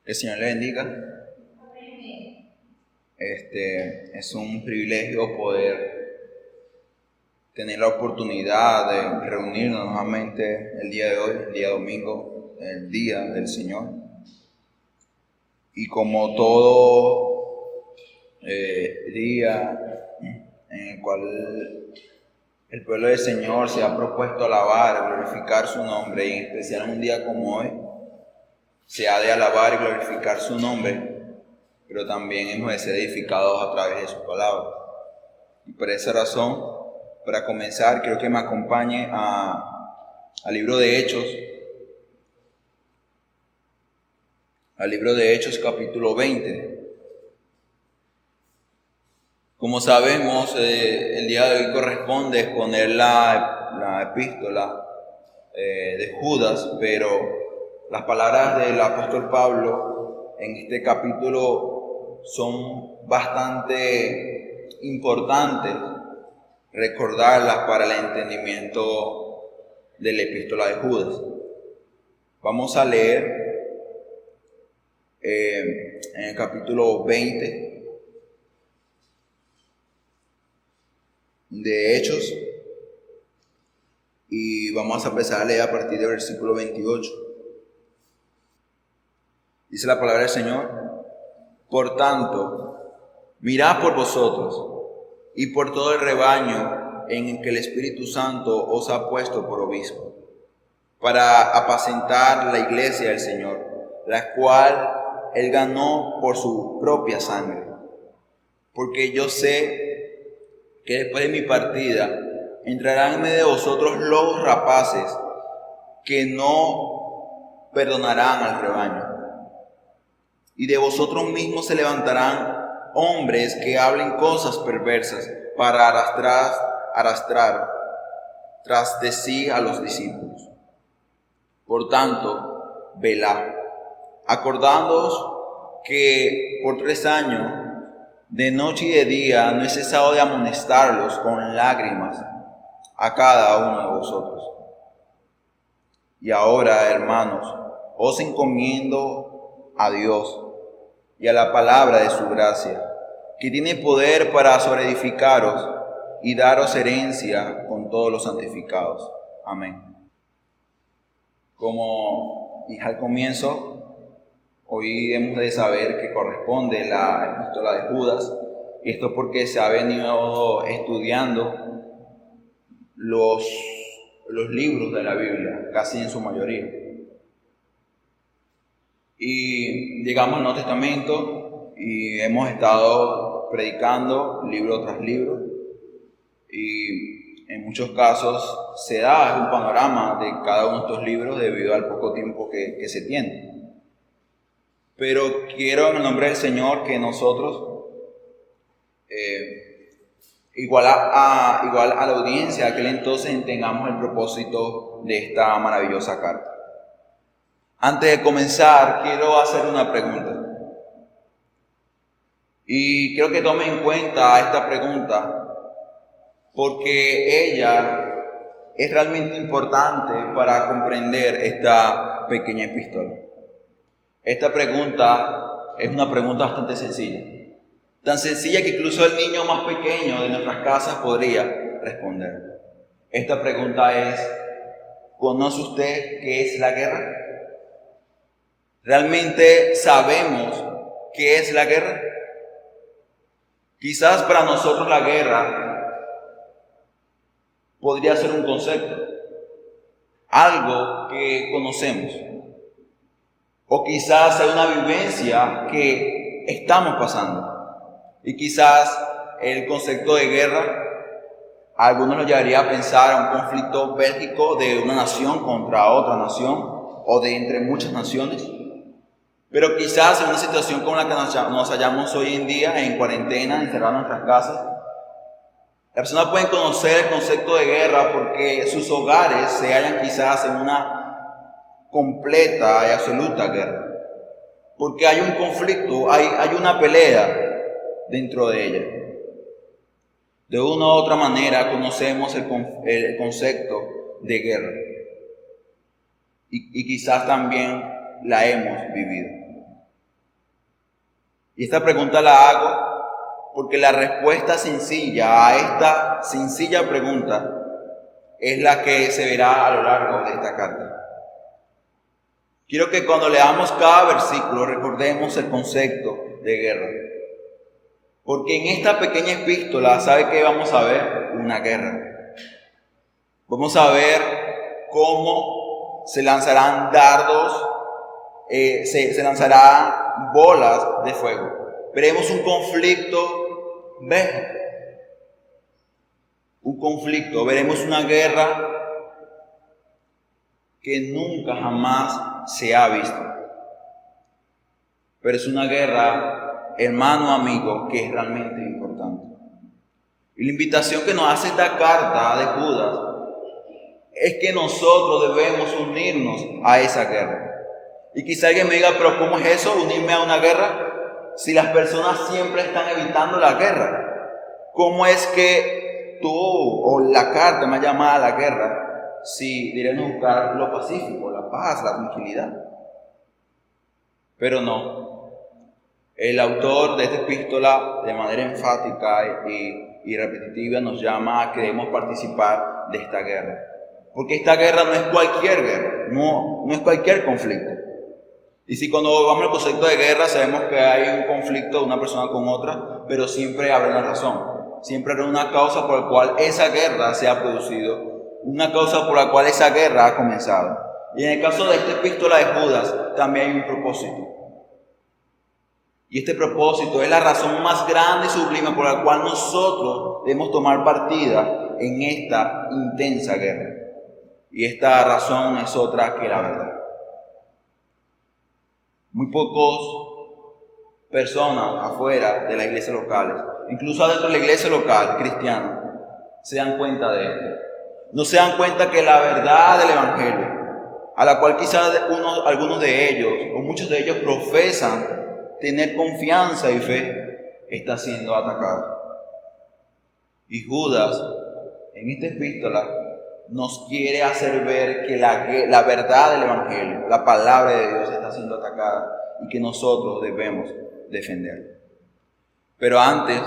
Que el Señor le bendiga. Es un privilegio poder tener la oportunidad de reunirnos nuevamente el día de hoy, el día domingo, el día del Señor. Y como todo día en el cual el pueblo del Señor se ha propuesto alabar, glorificar su nombre, y en especial un día como hoy, se ha de alabar y glorificar su nombre, pero también hemos de ser edificados a través de su palabra. Y por esa razón, para comenzar, quiero que me acompañe al libro de Hechos, capítulo 20. Como sabemos, el día de hoy corresponde exponer la epístola de Judas, pero las palabras del apóstol Pablo en este capítulo son bastante importantes recordarlas para el entendimiento de la epístola de Judas. Vamos a leer en el capítulo 20 de Hechos, y vamos a empezar a leer a partir del versículo 28. Dice la palabra del Señor: Por tanto, mirad por vosotros y por todo el rebaño en el que el Espíritu Santo os ha puesto por obispo, para apacentar la iglesia del Señor, la cual Él ganó por su propia sangre. Porque yo sé que después de mi partida entrarán en medio de vosotros lobos rapaces que no perdonarán al rebaño. Y de vosotros mismos se levantarán hombres que hablen cosas perversas para arrastrar tras de sí a los discípulos. Por tanto, velad, acordándoos que por 3 años, de noche y de día, no he cesado de amonestarlos con lágrimas a cada uno de vosotros. Y ahora, hermanos, os encomiendo a Dios y a la palabra de su gracia, que tiene poder para sobreedificaros y daros herencia con todos los santificados. Amén. Como dije al comienzo, hoy hemos de saber que corresponde la epístola de Judas, y esto porque se ha venido estudiando los libros de la Biblia, casi en su mayoría. Y llegamos al Nuevo Testamento y hemos estado predicando libro tras libro, y en muchos casos se da un panorama de cada uno de estos libros debido al poco tiempo que se tiene. Pero quiero, en el nombre del Señor, que nosotros, igual a la audiencia de aquel entonces, tengamos el propósito de esta maravillosa carta. Antes de comenzar, quiero hacer una pregunta. Y quiero que tomen en cuenta esta pregunta, porque ella es realmente importante para comprender esta pequeña epístola. Esta pregunta es una pregunta bastante sencilla. Tan sencilla que incluso el niño más pequeño de nuestras casas podría responder. Esta pregunta es: ¿conoce usted qué es la guerra? ¿Realmente sabemos qué es la guerra? Quizás para nosotros la guerra podría ser un concepto, algo que conocemos, o quizás sea una vivencia que estamos pasando. Y quizás el concepto de guerra a algunos nos llevaría a pensar en un conflicto bélico de una nación contra otra nación, o de entre muchas naciones. Pero quizás en una situación como la que nos hallamos hoy en día, en cuarentena, encerrados en nuestras casas, las personas pueden conocer el concepto de guerra porque sus hogares se hallan quizás en una completa y absoluta guerra. Porque hay un conflicto, hay una pelea dentro de ella. De una u otra manera conocemos el concepto de guerra. Y quizás también la hemos vivido. Y esta pregunta la hago porque la respuesta sencilla a esta sencilla pregunta es la que se verá a lo largo de esta carta. Quiero que cuando leamos cada versículo recordemos el concepto de guerra. Porque en esta pequeña epístola, ¿sabe qué vamos a ver? Una guerra. Vamos a ver cómo se lanzarán dardos, se lanzarán bolas de fuego. Veremos un conflicto bélico. Un conflicto, veremos una guerra que nunca jamás se ha visto. Pero es una guerra, hermano, amigo, que es realmente importante. Y la invitación que nos hace esta carta de Judas es que nosotros debemos unirnos a esa guerra. Y quizá alguien me diga, pero ¿cómo es eso, unirme a una guerra? Si las personas siempre están evitando la guerra. ¿Cómo es que tú o la carta me llama a la guerra si debemos buscar lo pacífico, la paz, la tranquilidad? Pero no. El autor de esta epístola, de manera enfática y repetitiva, nos llama a que debemos participar de esta guerra. Porque esta guerra no es cualquier guerra, no es cualquier conflicto. Y si cuando vamos al concepto de guerra sabemos que hay un conflicto de una persona con otra, pero siempre habrá una razón. Siempre habrá una causa por la cual esa guerra se ha producido, una causa por la cual esa guerra ha comenzado. Y en el caso de esta epístola de Judas también hay un propósito. Y este propósito es la razón más grande y sublime por la cual nosotros debemos tomar partida en esta intensa guerra. Y esta razón es otra que la verdad. Muy pocas personas afuera de las iglesias locales, incluso dentro de la iglesia local cristiana, se dan cuenta de esto. No se dan cuenta que la verdad del Evangelio, a la cual quizás algunos de ellos, o muchos de ellos profesan tener confianza y fe, está siendo atacada. Y Judas, en esta epístola, nos quiere hacer ver que la verdad del Evangelio, la palabra de Dios, está siendo atacada y que nosotros debemos defenderla. Pero antes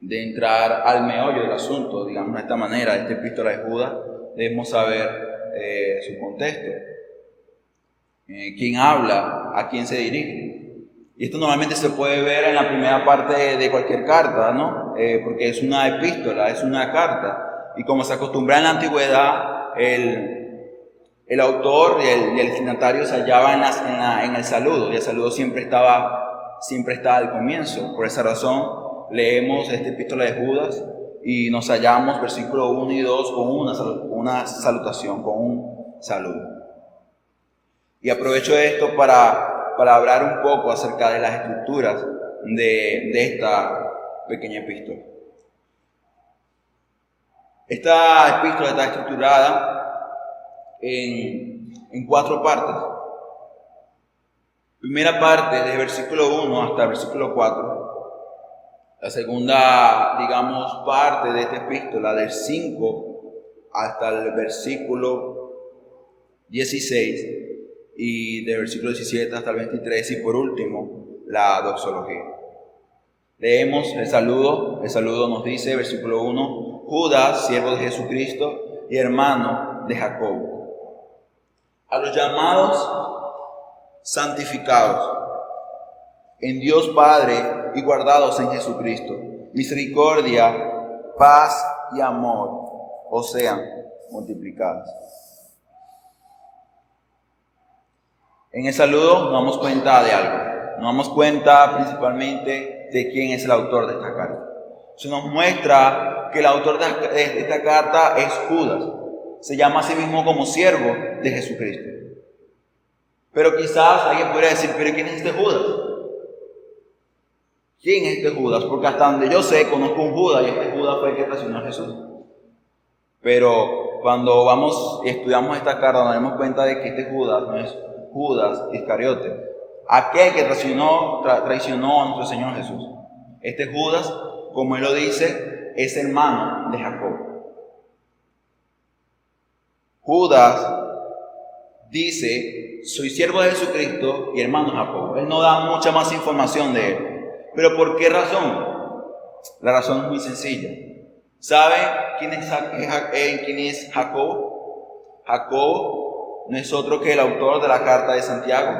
de entrar al meollo del asunto, digamos de esta manera, de esta epístola de Judas, debemos saber su contexto. Quién habla, a quién se dirige. Y esto normalmente se puede ver en la primera parte de cualquier carta, ¿no? Porque es una epístola, es una carta. Y como se acostumbra en la antigüedad, el autor y el destinatario se hallaban en el saludo. Y el saludo siempre estaba al comienzo. Por esa razón, leemos esta epístola de Judas y nos hallamos, versículos 1 y 2, con una salutación, con un saludo. Y aprovecho esto para hablar un poco acerca de las estructuras de esta pequeña epístola. Esta epístola está estructurada en 4 partes. Primera parte, desde el versículo 1 hasta el versículo 4. La segunda, digamos, parte de esta epístola, del 5 hasta el versículo 16. Y del versículo 17 hasta el 23, y por último, la doxología. Leemos el saludo nos dice, versículo 1, Judas, siervo de Jesucristo y hermano de Jacobo. A los llamados, santificados en Dios Padre y guardados en Jesucristo, misericordia, paz y amor os sean multiplicados. En el saludo nos damos cuenta de algo. Nos damos cuenta principalmente de quién es el autor de esta carta. Se nos muestra que el autor de esta carta es Judas. Se llama a sí mismo como siervo de Jesucristo. Pero quizás alguien podría decir, ¿pero quién es este Judas? ¿Quién es este Judas? Porque hasta donde yo sé, conozco un Judas y este Judas fue el que traicionó a Jesús. Pero cuando vamos y estudiamos esta carta nos damos cuenta de que este Judas no es Judas Iscariote, aquel que traicionó a nuestro Señor Jesús. Este Judas, como él lo dice, es hermano de Jacobo. Judas dice, soy siervo de Jesucristo y hermano de Jacobo. Él no da mucha más información de él. ¿Pero por qué razón? La razón es muy sencilla. ¿Saben quién es Jacobo? Jacobo no es otro que el autor de la carta de Santiago.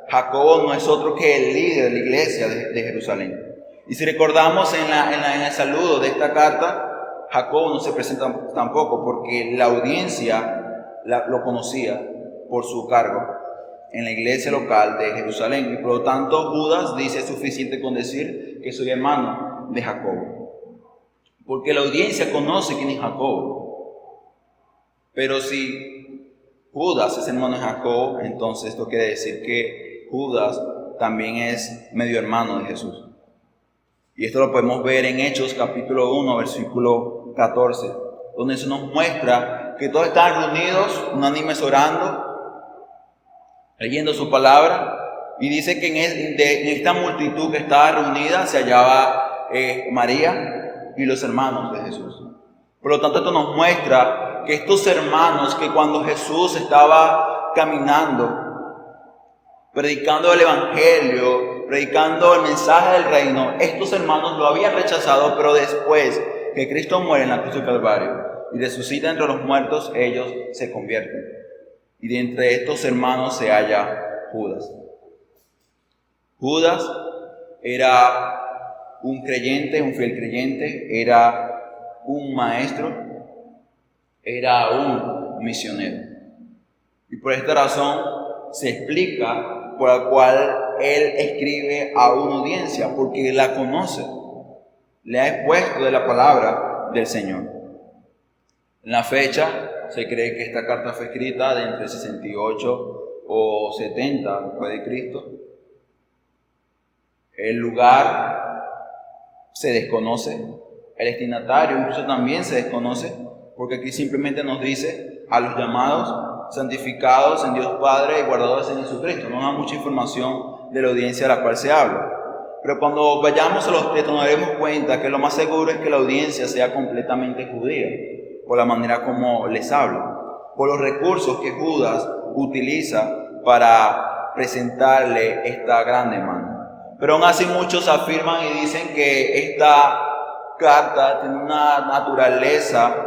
Jacobo no es otro que el líder de la iglesia de Jerusalén. Y si recordamos en el saludo de esta carta, Jacobo no se presenta tampoco porque la audiencia lo conocía por su cargo en la iglesia local de Jerusalén. Y por lo tanto, Judas dice: es suficiente con decir que soy hermano de Jacobo, porque la audiencia conoce quién es Jacobo. Pero si Judas es hermano de Jacobo, entonces esto quiere decir que Judas también es medio hermano de Jesús. Y esto lo podemos ver en Hechos capítulo 1, versículo 14, donde se nos muestra que todos estaban reunidos, unánimes orando, leyendo su palabra, y dice que en esta multitud que estaba reunida se hallaba María y los hermanos de Jesús. Por lo tanto, esto nos muestra que estos hermanos, que cuando Jesús estaba caminando, predicando el evangelio, predicando el mensaje del reino, estos hermanos lo habían rechazado, pero después que Cristo muere en la cruz del Calvario y resucita entre los muertos, ellos se convierten. Y de entre estos hermanos se halla Judas. Judas era un creyente, un fiel creyente, era un maestro, era un misionero. Y por esta razón se explica por la cual él escribe a una audiencia, porque la conoce, le ha expuesto de la palabra del Señor. En la fecha se cree que esta carta fue escrita de entre 68 o 70 después de Cristo. El lugar se desconoce, el destinatario incluso también se desconoce, porque aquí simplemente nos dice a los llamados, santificados en Dios Padre y guardados en Jesucristo. No da mucha información de la audiencia de la cual se habla. Pero cuando vayamos a los textos nos daremos cuenta que lo más seguro es que la audiencia sea completamente judía, por la manera como les habla, por los recursos que Judas utiliza para presentarle esta gran demanda. Pero aún así muchos afirman y dicen que esta carta tiene una naturaleza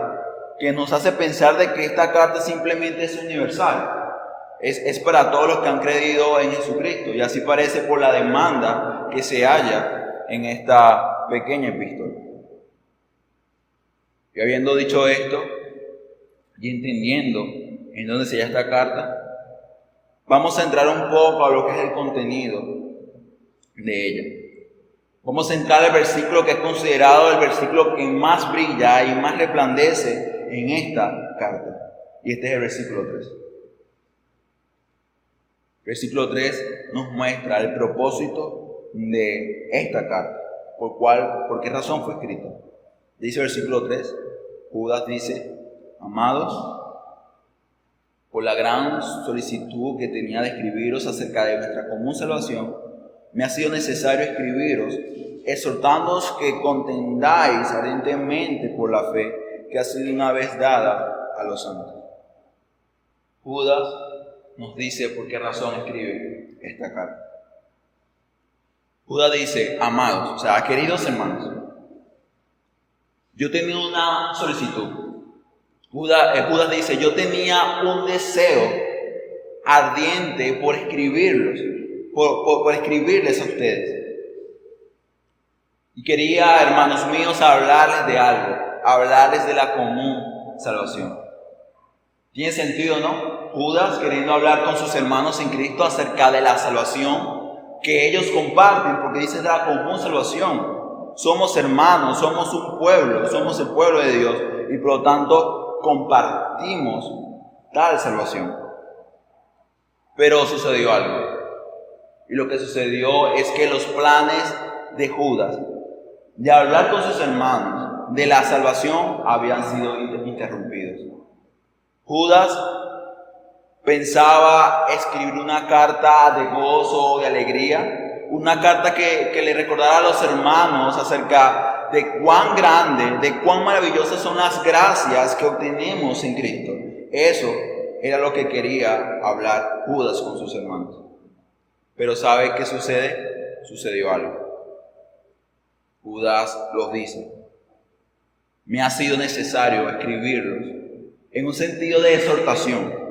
que nos hace pensar de que esta carta simplemente es universal. Es para todos los que han creído en Jesucristo, y así parece por la demanda que se halla en esta pequeña epístola. Y habiendo dicho esto, y entendiendo en dónde se halla esta carta, vamos a entrar un poco a lo que es el contenido de ella. Vamos a entrar al versículo que es considerado el versículo que más brilla y más resplandece en esta carta. Y este es el versículo 3. Versículo 3 nos muestra el propósito de esta carta, por qué razón fue escrita. Dice el versículo 3, Judas dice: amados, por la gran solicitud que tenía de escribiros acerca de nuestra común salvación, me ha sido necesario escribiros, exhortándoos que contendáis ardentemente por la fe que ha sido una vez dada a los santos. Judas nos dice por qué razón escribe esta carta. Judas dice: amados, o sea, queridos hermanos, yo tenía una solicitud. Judas dice: yo tenía un deseo ardiente por escribirlos, por escribirles a ustedes. Y quería, hermanos míos, hablarles de algo, hablarles de la común salvación. ¿Tiene sentido, no? Judas queriendo hablar con sus hermanos en Cristo acerca de la salvación que ellos comparten, porque dice de la común salvación. Somos hermanos, somos un pueblo, somos el pueblo de Dios, y por lo tanto compartimos tal salvación. Pero sucedió algo. Y lo que sucedió es que los planes de Judas de hablar con sus hermanos de la salvación habían sido interrumpidos. Judas pensaba escribir una carta de gozo, de alegría, una carta que le recordara a los hermanos acerca de cuán grande, de cuán maravillosas son las gracias que obtenemos en Cristo. Eso era lo que quería hablar Judas con sus hermanos. Pero ¿sabe qué sucede? Sucedió algo. Judas los dice: me ha sido necesario escribirlos en un sentido de exhortación.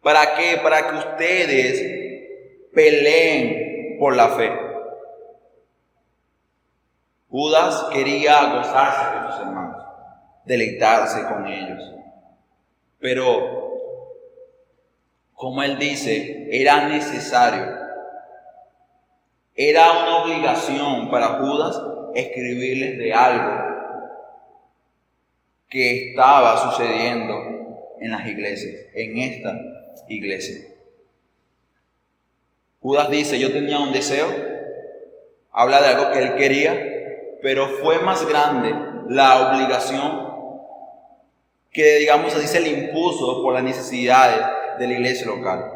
¿Para qué? Para que ustedes peleen por la fe. Judas quería gozarse con sus hermanos, deleitarse con ellos. Pero, como él dice, era necesario, era una obligación para Judas escribirles de algo que estaba sucediendo en las iglesias, en esta iglesia. Judas dice: yo tenía un deseo, habla de algo que él quería, pero fue más grande la obligación que, digamos así, se le impuso por las necesidades de la iglesia local.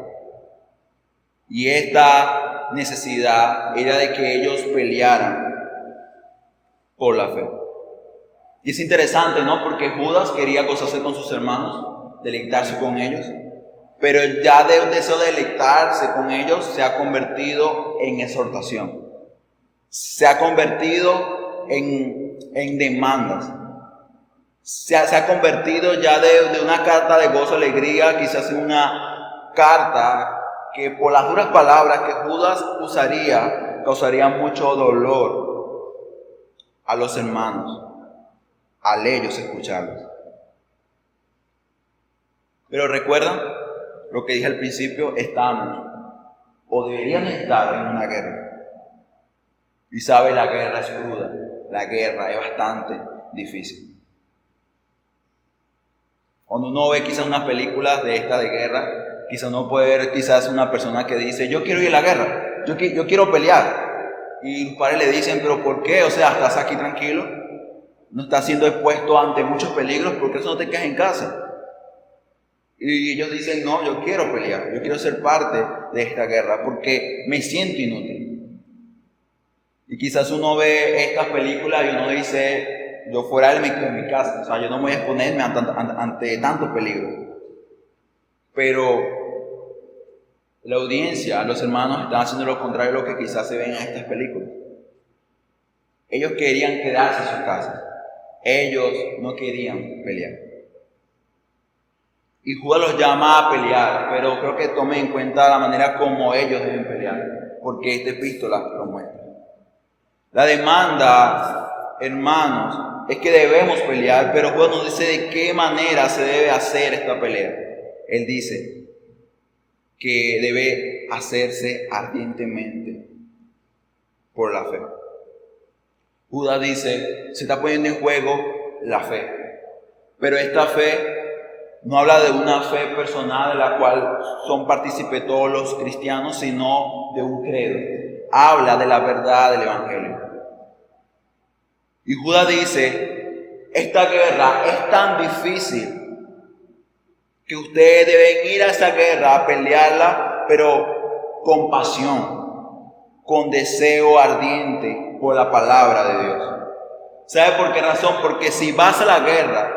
Y esta necesidad era de que ellos pelearan por la fe. Y es interesante, ¿no? Porque Judas quería gozarse con sus hermanos, deleitarse con ellos, pero ya de un deseo de deleitarse con ellos se ha convertido en exhortación. Se ha convertido en demandas. Se ha convertido ya de una carta de gozo, alegría, quizás en una carta que por las duras palabras que Judas usaría, causaría mucho dolor a los hermanos, al ellos escucharlos. Pero recuerdan lo que dije al principio: estamos o deberían estar en una guerra. Y sabe, la guerra es cruda, la guerra es bastante difícil. Cuando uno ve quizás unas películas de esta de guerra, quizás uno puede ver quizás una persona que dice: yo quiero ir a la guerra, yo quiero pelear. Y los padres le dicen: pero ¿por qué? O sea, estás aquí tranquilo, no estás siendo expuesto ante muchos peligros, ¿por qué eso no te quedas en casa? Y ellos dicen: no, yo quiero pelear, yo quiero ser parte de esta guerra porque me siento inútil. Y quizás uno ve estas películas y uno dice: yo fuera de mi casa, o sea, yo no voy a exponerme ante tantos peligros. Pero la audiencia, los hermanos, están haciendo lo contrario de lo que quizás se ven en estas películas. Ellos querían quedarse en sus casas. Ellos no querían pelear. Y Judas los llama a pelear, pero creo que tomen en cuenta la manera como ellos deben pelear, porque esta epístola lo muestra. La demanda, hermanos, es que debemos pelear, pero Judas nos dice de qué manera se debe hacer esta pelea. Él dice que debe hacerse ardientemente por la fe. Judas dice: se está poniendo en juego la fe, pero esta fe no habla de una fe personal de la cual son partícipes todos los cristianos, sino de un credo. Habla de la verdad del Evangelio. Y Judas dice: esta guerra es tan difícil que ustedes deben ir a esa guerra a pelearla, pero con pasión, con deseo ardiente por la palabra de Dios. ¿Sabe por qué razón? Porque si vas a la guerra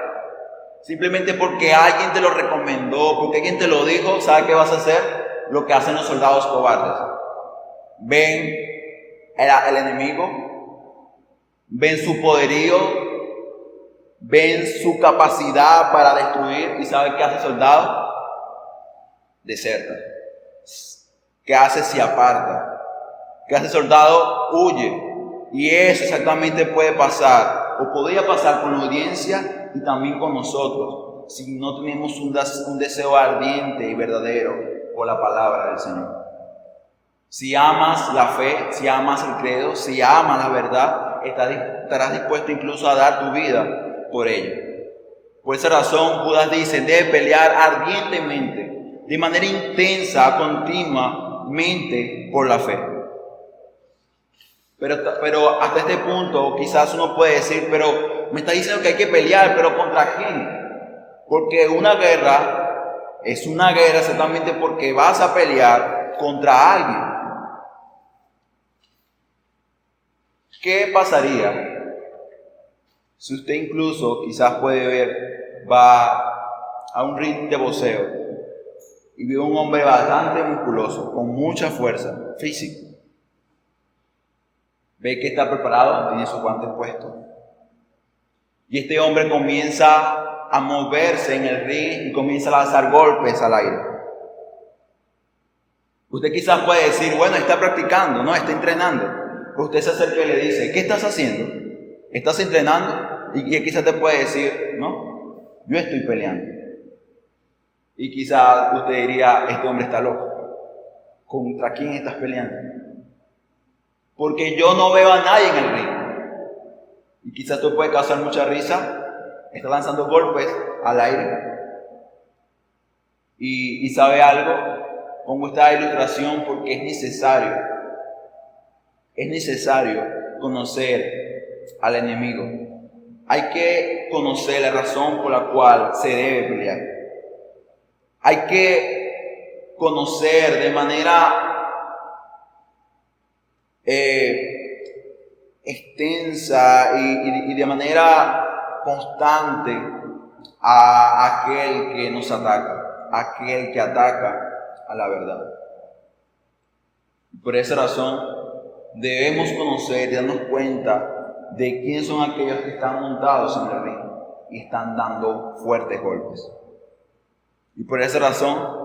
simplemente porque alguien te lo recomendó, porque alguien te lo dijo, ¿sabe qué vas a hacer? Lo que hacen los soldados cobardes. Ven el enemigo, ven su poderío, ven su capacidad para destruir, y ¿sabe qué hace el soldado? Deserta. ¿Qué hace? Se aparta. ¿Qué hace el soldado? Huye. Y eso exactamente puede pasar, o podría pasar con la audiencia y también con nosotros, si no tenemos un deseo ardiente y verdadero por la palabra del Señor. Si amas la fe, si amas el credo, si amas la verdad, estarás dispuesto incluso a dar tu vida por ello. Por esa razón, Judas dice: debe pelear ardientemente, de manera intensa, continuamente por la fe. Pero hasta este punto quizás uno puede decir: pero me está diciendo que hay que pelear, ¿pero contra quién? Porque una guerra es una guerra exactamente porque vas a pelear contra alguien. ¿Qué pasaría si usted incluso quizás puede ver, va a un ring de boxeo y ve un hombre bastante musculoso, con mucha fuerza física? Ve que está preparado, tiene sus guantes puestos. Y este hombre comienza a moverse en el ring y comienza a lanzar golpes al aire. Usted quizás puede decir, bueno, está practicando, no, está entrenando. Usted se acerca y le dice, ¿qué estás haciendo? ¿Estás entrenando? Y él quizás te puede decir, no, yo estoy peleando. Y quizás usted diría, este hombre está loco. ¿Contra quién estás peleando? Porque yo no veo a nadie en el ring. Y quizás esto puede causar mucha risa. Está lanzando golpes al aire. Y sabe algo, pongo esta ilustración porque es necesario conocer al enemigo. Hay que conocer la razón por la cual se debe pelear. Hay que conocer de manera extensa y de manera constante a aquel que nos ataca, aquel que ataca a la verdad. Por esa razón debemos conocer y darnos cuenta de quiénes son aquellos que están montados en el ring y están dando fuertes golpes. Y por esa razón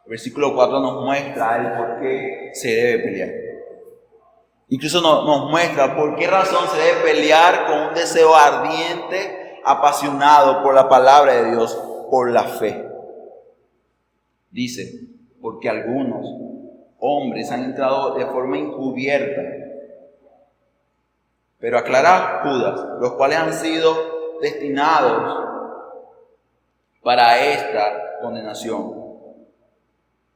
el versículo 4 nos muestra el por qué se debe pelear. Incluso nos muestra por qué razón se debe pelear con un deseo ardiente, apasionado por la palabra de Dios, por la fe. Dice, porque algunos hombres han entrado de forma encubierta, pero aclara Judas, los cuales han sido destinados para esta condenación,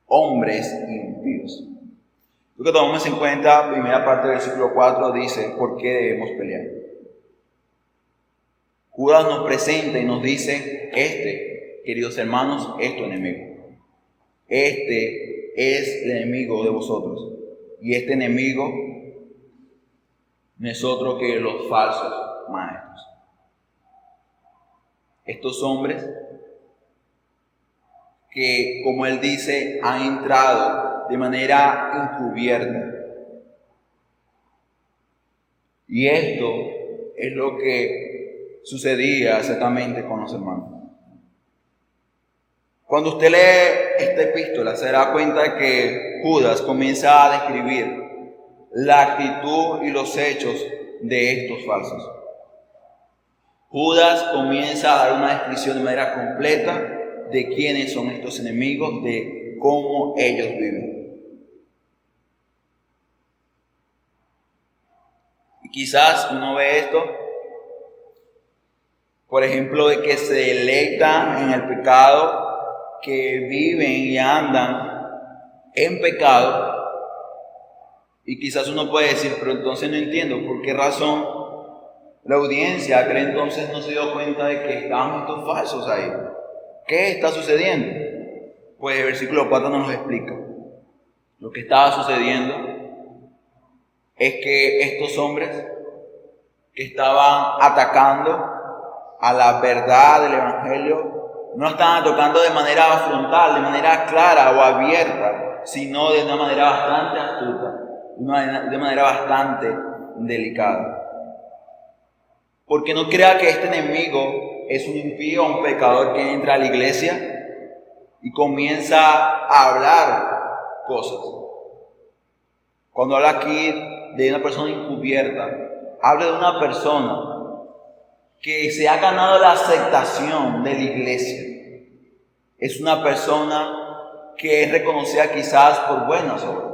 hombres impíos. Lo que tomamos en cuenta, primera parte del versículo 4 dice, ¿por qué debemos pelear? Judas nos presenta y nos dice, queridos hermanos, es tu enemigo. Este es el enemigo de vosotros. Y este enemigo no es otro que los falsos maestros. Estos hombres que, como él dice, han entrado de manera encubierta. Y esto es lo que sucedía exactamente con los hermanos. Cuando usted lee esta epístola, se dará cuenta que Judas comienza a describir la actitud y los hechos de estos falsos. Judas comienza a dar una descripción de manera completa de quiénes son estos enemigos, de cómo ellos viven. Y quizás uno ve esto, por ejemplo, de que se deleitan en el pecado, que viven y andan en pecado. Y quizás uno puede decir, pero entonces no entiendo por qué razón la audiencia aquel entonces no se dio cuenta de que estaban estos falsos ahí. ¿Qué está sucediendo? Pues el versículo 4 nos lo explica. Lo que estaba sucediendo es que estos hombres que estaban atacando a la verdad del Evangelio no estaban atacando de manera frontal, de manera clara o abierta, sino de una manera bastante astuta, de manera bastante delicada. Porque no crea que este enemigo es un impío, un pecador que entra a la iglesia y comienza a hablar cosas. Cuando habla aquí de una persona encubierta, habla de una persona que se ha ganado la aceptación de la iglesia. Es una persona que es reconocida quizás por buenas obras.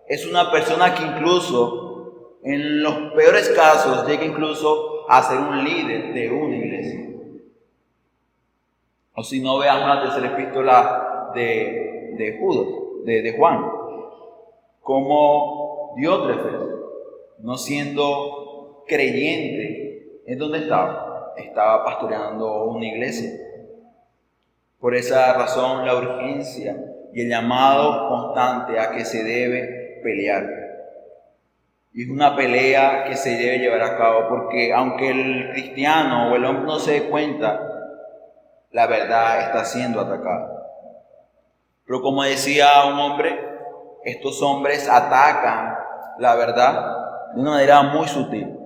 Es una persona que incluso, en los peores casos, llega incluso a ser un líder de una iglesia. O si no, veamos la tercera epístola de Judas, de Juan, como Diótrefes, no siendo creyente, ¿en dónde estaba? Estaba pastoreando una iglesia. Por esa razón, la urgencia y el llamado constante a que se debe pelear. Y es una pelea que se debe llevar a cabo, porque aunque el cristiano o el hombre no se dé cuenta, la verdad está siendo atacada. Pero como decía un hombre, estos hombres atacan la verdad de una manera muy sutil.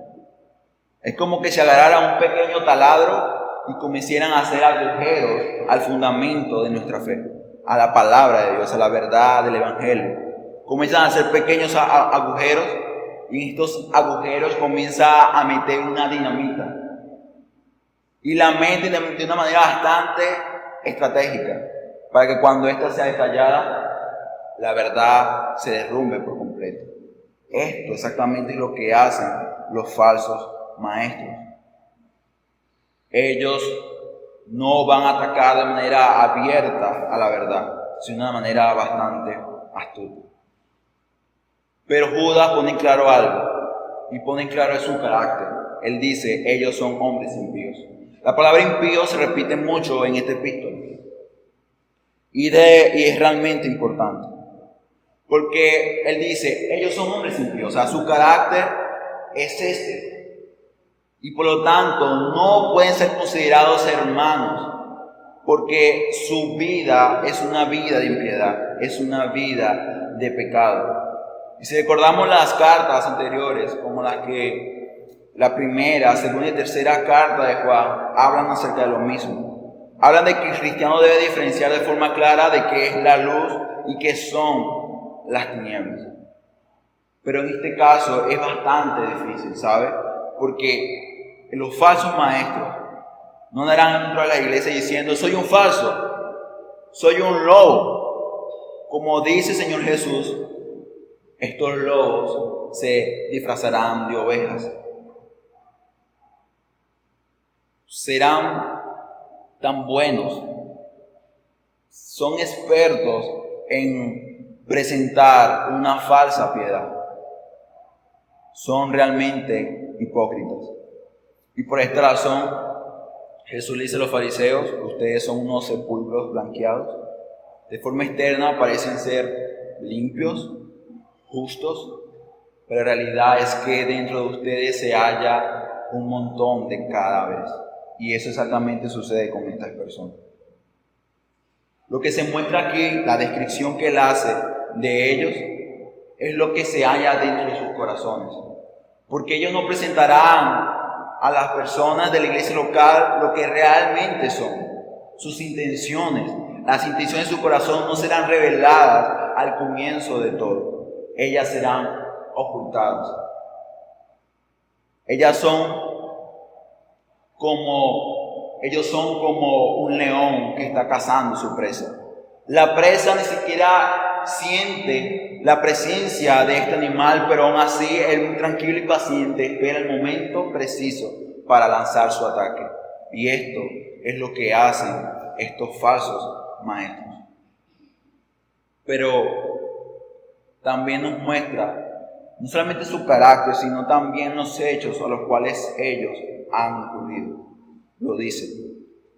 Es como que se agarrara un pequeño taladro y comenzaran a hacer agujeros al fundamento de nuestra fe, a la palabra de Dios, a la verdad del Evangelio. Comienzan a hacer pequeños agujeros y en estos agujeros comienza a meter una dinamita. Y la meten de una manera bastante estratégica para que cuando ésta sea estallada, la verdad se derrumbe por completo. Esto exactamente es lo que hacen los falsos maestros. Ellos no van a atacar de manera abierta a la verdad, sino de manera bastante astuta. Pero Judas pone en claro algo, y pone en claro su carácter. Él dice, ellos son hombres impíos. La palabra impío se repite mucho en este epístola, y es realmente importante. Porque él dice, ellos son hombres impíos, o sea, su carácter es este. Y por lo tanto, no pueden ser considerados hermanos, porque su vida es una vida de impiedad, es una vida de pecado. Y si recordamos las cartas anteriores, como la primera, segunda y tercera carta de Juan, hablan acerca de lo mismo. Hablan de que el cristiano debe diferenciar de forma clara de qué es la luz y qué son las tinieblas. Pero en este caso es bastante difícil, ¿sabe? Porque los falsos maestros no andarán dentro de la iglesia diciendo, soy un falso, soy un lobo. Como dice el Señor Jesús, estos lobos se disfrazarán de ovejas. Serán tan buenos, son expertos en presentar una falsa piedad. Son realmente hipócritas. Y por esta razón, Jesús le dice a los fariseos, ustedes son unos sepulcros blanqueados. De forma externa parecen ser limpios, justos, pero la realidad es que dentro de ustedes se halla un montón de cadáveres. Y eso exactamente sucede con estas personas. Lo que se muestra aquí, la descripción que él hace de ellos, es lo que se halla dentro de sus corazones. Porque ellos no presentarán a las personas de la iglesia local lo que realmente son, sus intenciones. Las intenciones de su corazón no serán reveladas al comienzo de todo. Ellas serán ocultadas. Ellos son como un león que está cazando su presa. La presa ni siquiera siente la presencia de este animal, pero aún así él muy tranquilo y paciente espera el momento preciso para lanzar su ataque. Y esto es lo que hacen estos falsos maestros. Pero también nos muestra no solamente su carácter, sino también los hechos a los cuales ellos han ocurrido. Lo dice,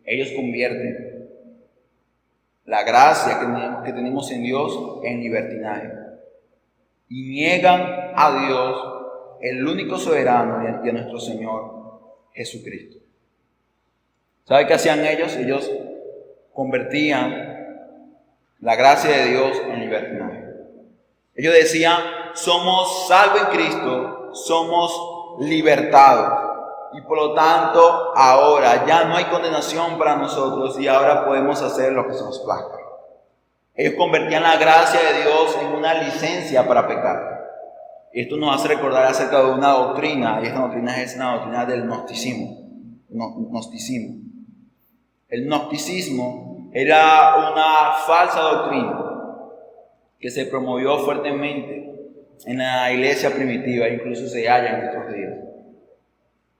ellos convierten la gracia que tenemos en Dios en libertinaje y niegan a Dios, el único soberano, y a nuestro Señor Jesucristo. ¿Sabe qué hacían ellos? Ellos convertían la gracia de Dios en libertinaje. Ellos decían, somos salvos en Cristo, somos libertados. Y por lo tanto, ahora ya no hay condenación para nosotros y ahora podemos hacer lo que se nos plazca. Ellos convertían la gracia de Dios en una licencia para pecar. Esto nos hace recordar acerca de una doctrina, y esta doctrina es una doctrina del gnosticismo. El gnosticismo era una falsa doctrina que se promovió fuertemente en la iglesia primitiva, incluso se halla en nuestros días.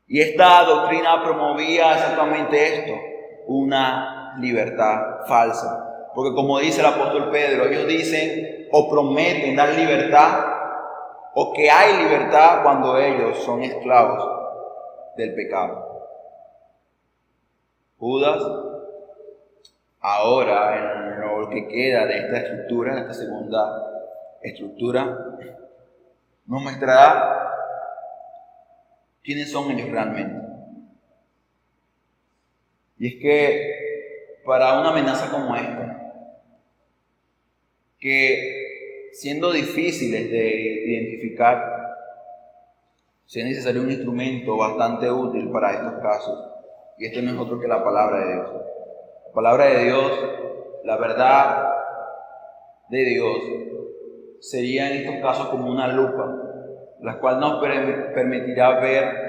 Y esta doctrina promovía exactamente esto, una libertad falsa. Porque como dice el apóstol Pedro, ellos dicen o prometen dar libertad, o que hay libertad cuando ellos son esclavos del pecado. Judas, ahora en lo que queda de esta estructura, de esta segunda estructura, nos mostrará quiénes son ellos realmente. Y es que para una amenaza como esta, que siendo difíciles de identificar, si es necesario un instrumento bastante útil para estos casos, y este no es otro que la palabra de Dios. La palabra de Dios, la verdad de Dios, sería en estos casos como una lupa, la cual nos permitirá ver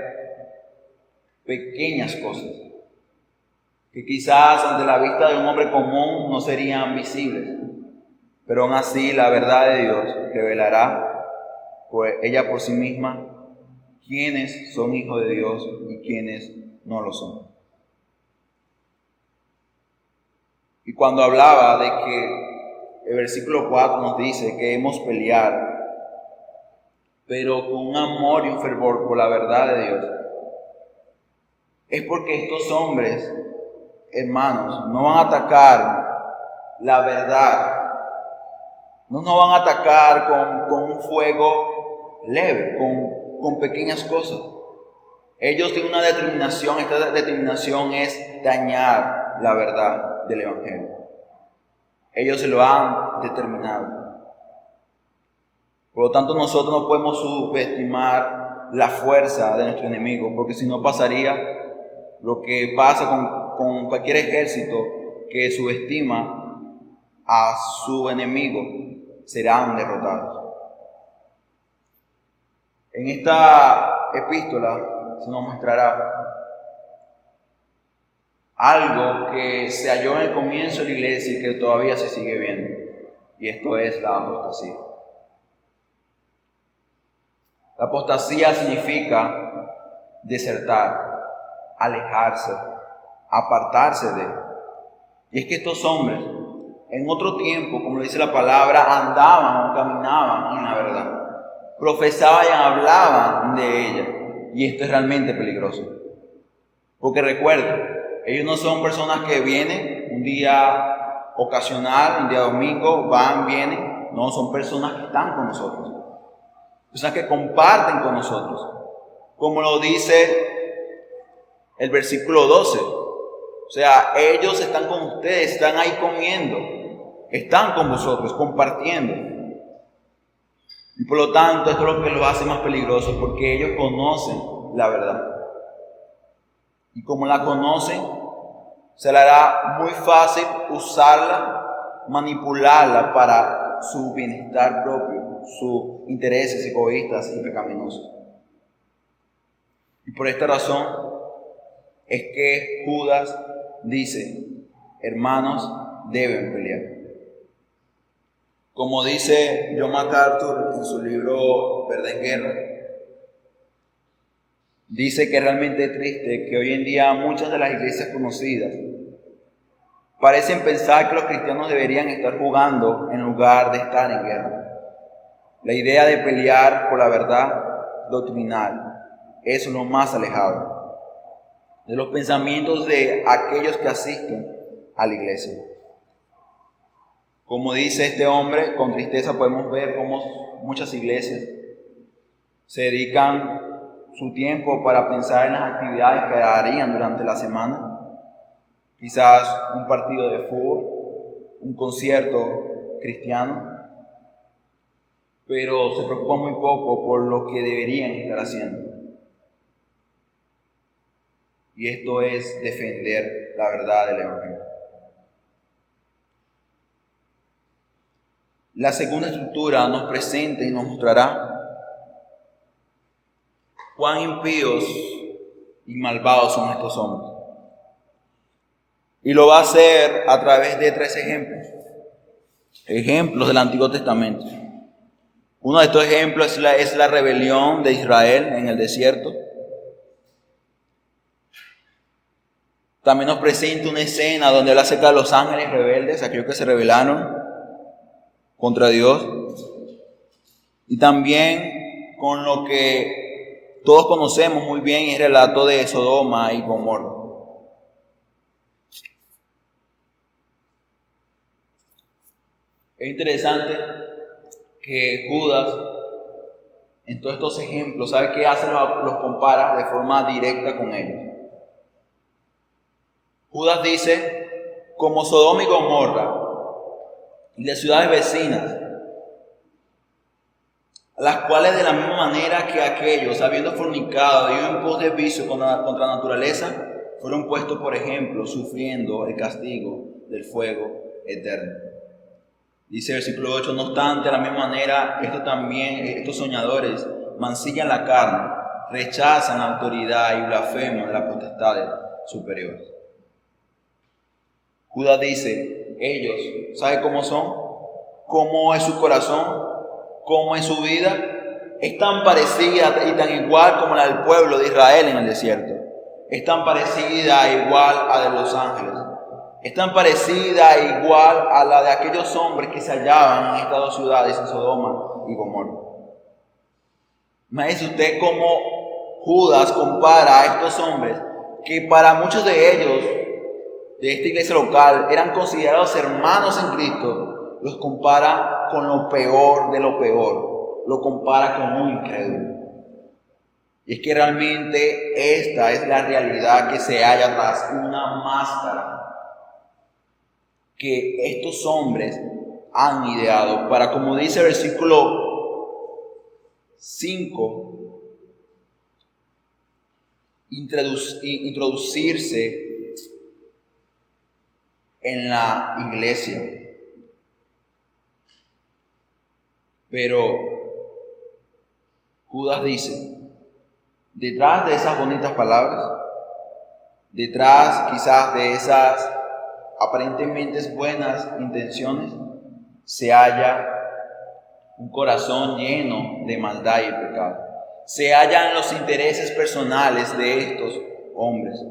pequeñas cosas que quizás ante la vista de un hombre común no serían visibles, pero aún así la verdad de Dios revelará ella por sí misma quiénes son hijos de Dios y quiénes no lo son. Y cuando hablaba de que el versículo 4 nos dice que hemos pelear, pero con un amor y un fervor por la verdad de Dios, es porque estos hombres, hermanos, no van a atacar la verdad, no nos van a atacar con un fuego leve, con pequeñas cosas. Ellos tienen una determinación, esta determinación es dañar la verdad del Evangelio. Ellos se lo han determinado. Por lo tanto, nosotros no podemos subestimar la fuerza de nuestro enemigo, porque si no pasaría lo que pasa con cualquier ejército que subestima a su enemigo, serán derrotados. En esta epístola se nos mostrará algo que se halló en el comienzo de la iglesia y que todavía se sigue viendo, y esto es la apostasía. La apostasía significa desertar, alejarse, apartarse de. Y es que estos hombres, en otro tiempo, como dice la palabra, andaban o caminaban en la verdad, profesaban y hablaban de ella, y esto es realmente peligroso. Porque recuerden, ellos no son personas que vienen un día ocasional, un día domingo, van, vienen. No, son personas que están con nosotros. Personas que comparten con nosotros. Como lo dice el versículo 12. O sea, ellos están con ustedes, están ahí comiendo. Están con vosotros, compartiendo. Y por lo tanto, esto es lo que los hace más peligrosos, porque ellos conocen la verdad. Y como la conocen, se le hará muy fácil usarla, manipularla para su bienestar propio, sus intereses egoístas y pecaminosos. Y por esta razón es que Judas dice, hermanos, deben pelear. Como dice John MacArthur en su libro Verdad en Guerra, dice que es realmente triste que hoy en día muchas de las iglesias conocidas parecen pensar que los cristianos deberían estar jugando en lugar de estar en guerra. La idea de pelear por la verdad doctrinal es lo más alejado de los pensamientos de aquellos que asisten a la iglesia. Como dice este hombre, con tristeza podemos ver cómo muchas iglesias se dedican su tiempo para pensar en las actividades que harían durante la semana. Quizás un partido de fútbol, un concierto cristiano, pero se preocupan muy poco por lo que deberían estar haciendo. Y esto es defender la verdad del Evangelio. La segunda estructura nos presenta y nos mostrará cuán impíos y malvados son estos hombres. Y lo va a hacer a través de 3 ejemplos del Antiguo Testamento. Uno de estos ejemplos es la rebelión de Israel en el desierto. También nos presenta una escena donde él acerca de los ángeles rebeldes, aquellos que se rebelaron contra Dios. Y también con lo que todos conocemos muy bien, el relato de Sodoma y Gomorra. Es interesante que Judas, en todos estos ejemplos, ¿sabe qué hace? Los compara de forma directa con ellos. Judas dice, como Sodoma y Gomorra y las ciudades vecinas, las cuales de la misma manera que aquellos, habiendo fornicado y en pos de vicio contra la naturaleza, fueron puestos por ejemplo, sufriendo el castigo del fuego eterno. Dice el versículo 8, no obstante, de la misma manera, estos soñadores mancillan la carne, rechazan la autoridad y blasfeman de las potestades superiores. Judas dice, ellos, ¿sabe cómo son? ¿Cómo es su corazón? ¿Cómo es su vida? Es tan parecida y tan igual como la del pueblo de Israel en el desierto. Es tan parecida e igual a la de los ángeles. Es tan parecida e igual a la de aquellos hombres que se hallaban en estas dos ciudades, en Sodoma y Gomorra. Imagínese usted cómo Judas compara a estos hombres que para muchos de ellos, de esta iglesia local, eran considerados hermanos en Cristo, los compara con lo peor de lo peor, lo compara con un incrédulo. Y es que realmente esta es la realidad que se halla tras una máscara que estos hombres han ideado para, como dice el versículo 5, introducirse en la iglesia. Pero Judas dice, detrás de esas bonitas palabras, detrás quizás de esas aparentemente buenas intenciones, se halla un corazón lleno de maldad y pecado. Se hallan los intereses personales de estos hombres.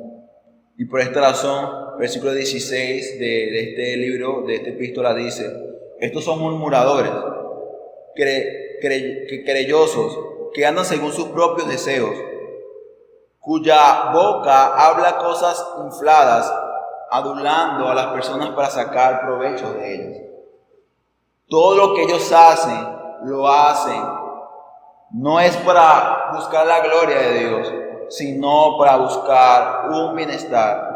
Y por esta razón, versículo 16 de este libro, de esta epístola dice, estos son murmuradores, querellosos, que andan según sus propios deseos, cuya boca habla cosas infladas, adulando a las personas para sacar provecho de ellas. Todo lo que ellos hacen, lo hacen, no es para buscar la gloria de Dios, sino para buscar un bienestar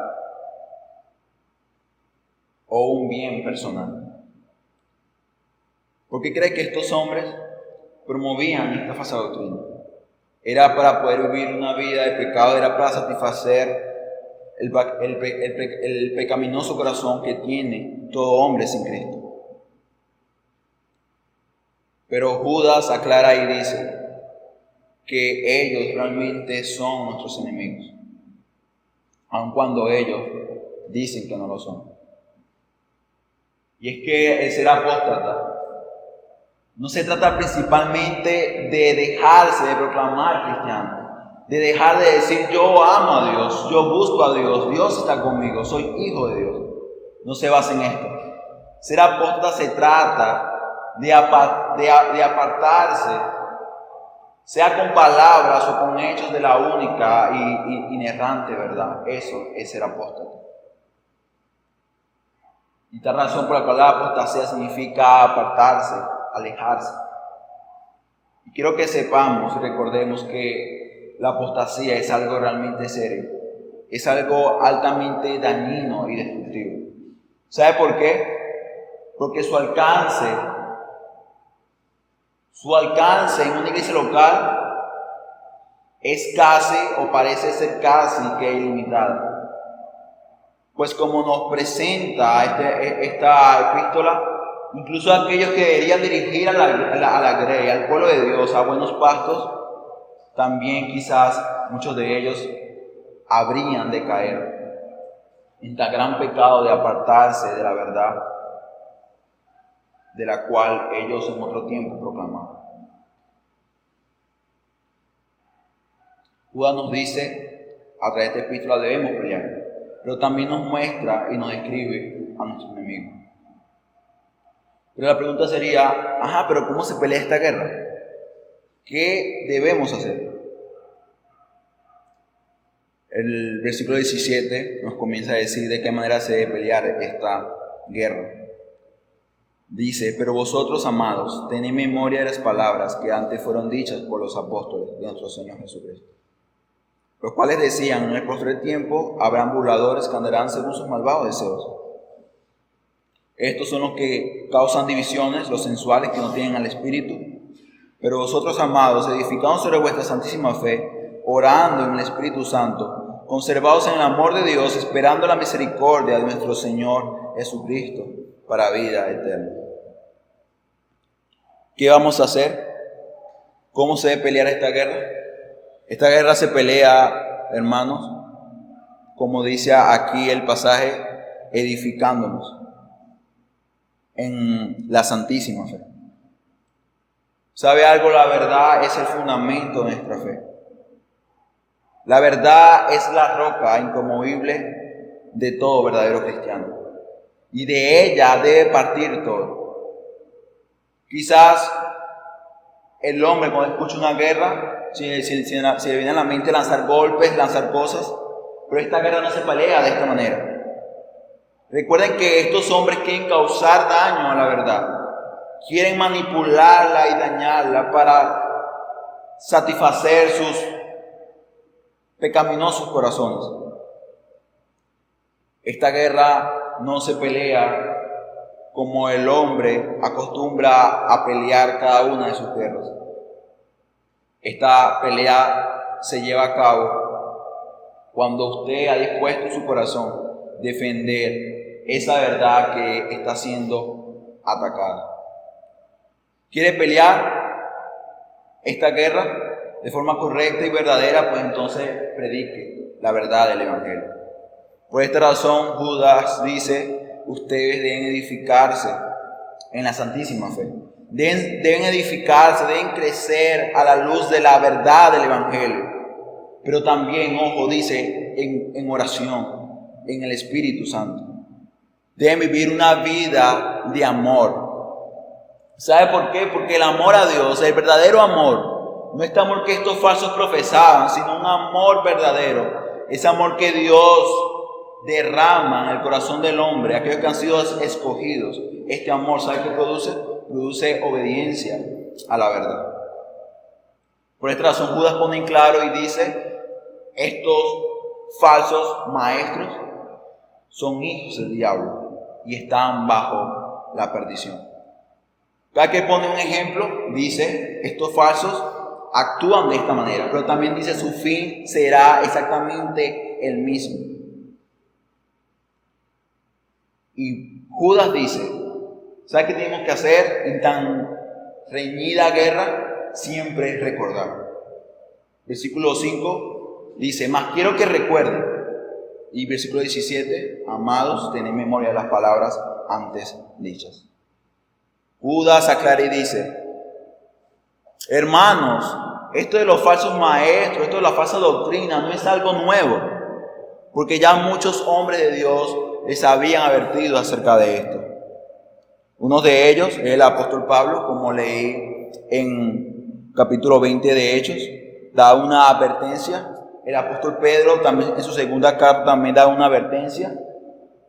o un bien personal. ¿Por qué cree que estos hombres promovían esta falsa doctrina? Era para poder vivir una vida de pecado, era para satisfacer el pecaminoso corazón que tiene todo hombre sin Cristo. Pero Judas aclara y dice que ellos realmente son nuestros enemigos, aun cuando ellos dicen que no lo son. Y es que el ser apóstata no se trata principalmente de dejarse de proclamar cristiano, de dejar de decir yo amo a Dios, yo busco a Dios, Dios está conmigo, soy hijo de Dios. No se basa en esto. Ser apóstata se trata de apartarse, sea con palabras o con hechos, de la única y inerrante verdad. Eso es ser apóstata. Y esta razón por la cual la apostasía significa apartarse, alejarse. Y quiero que sepamos y recordemos que la apostasía es algo realmente serio, es algo altamente dañino y destructivo. ¿Sabe por qué? Porque su alcance en una iglesia local es casi, o parece ser casi que ilimitado. Pues como nos presenta esta epístola, incluso aquellos que deberían dirigir a la grey, al pueblo de Dios, a buenos pastos, también quizás muchos de ellos habrían de caer en tan gran pecado de apartarse de la verdad, de la cual ellos en otro tiempo proclamaban. Judas nos dice, a través de esta epístola debemos pelear, pero también nos muestra y nos describe a nuestro enemigo. Pero la pregunta sería, pero ¿cómo se pelea esta guerra? ¿Qué debemos hacer? El versículo 17 nos comienza a decir de qué manera se debe pelear esta guerra. Dice, pero vosotros, amados, tened memoria de las palabras que antes fueron dichas por los apóstoles de nuestro Señor Jesucristo, los cuales decían, en el postrer tiempo habrán burladores que andarán según sus malvados deseos. Estos son los que causan divisiones, los sensuales que no tienen al Espíritu, Pero vosotros, amados, edificados sobre vuestra santísima fe, orando en el Espíritu Santo, conservados en el amor de Dios, esperando la misericordia de nuestro Señor Jesucristo para vida eterna. ¿Qué vamos a hacer? ¿Cómo se debe pelear esta guerra? Esta guerra se pelea, hermanos, como dice aquí el pasaje, edificándonos en la santísima fe. ¿Sabe algo? La verdad es el fundamento de nuestra fe. La verdad es la roca inconmovible de todo verdadero cristiano. Y de ella debe partir todo. Quizás el hombre, cuando escucha una guerra, si le viene a la mente lanzar golpes, lanzar cosas, pero esta guerra no se pelea de esta manera. Recuerden que estos hombres quieren causar daño a la verdad. Quieren manipularla y dañarla para satisfacer sus pecaminosos corazones. Esta guerra no se pelea como el hombre acostumbra a pelear cada una de sus guerras. Esta pelea se lleva a cabo cuando usted ha dispuesto su corazón a defender esa verdad que está siendo atacada. ¿Quiere pelear esta guerra de forma correcta y verdadera? Pues entonces predique la verdad del Evangelio. Por esta razón Judas dice, ustedes deben edificarse en la santísima fe. Deben edificarse, deben crecer a la luz de la verdad del Evangelio. Pero también, ojo, dice, en oración, en el Espíritu Santo. Deben vivir una vida de amor. ¿Sabe por qué? Porque el amor a Dios, el verdadero amor, no este amor que estos falsos profesaban, sino un amor verdadero. Ese amor que Dios derrama en el corazón del hombre, aquellos que han sido escogidos. Este amor, ¿sabe qué produce? Produce obediencia a la verdad. Por esta razón Judas pone en claro y dice, estos falsos maestros son hijos del diablo y están bajo la perdición. Cada que pone un ejemplo, dice, estos falsos actúan de esta manera, pero también dice, su fin será exactamente el mismo. Y Judas dice, ¿sabe qué tenemos que hacer en tan reñida guerra? Siempre recordar. Versículo 5 dice, mas quiero que recuerden. Y versículo 17, amados, tened memoria de las palabras antes dichas. Judas aclara y dice, hermanos, esto de los falsos maestros, esto de la falsa doctrina no es algo nuevo, porque ya muchos hombres de Dios les habían advertido acerca de esto. Uno de ellos es el apóstol Pablo, como leí en capítulo 20 de Hechos, da una advertencia. El apóstol Pedro también en su segunda carta también da una advertencia.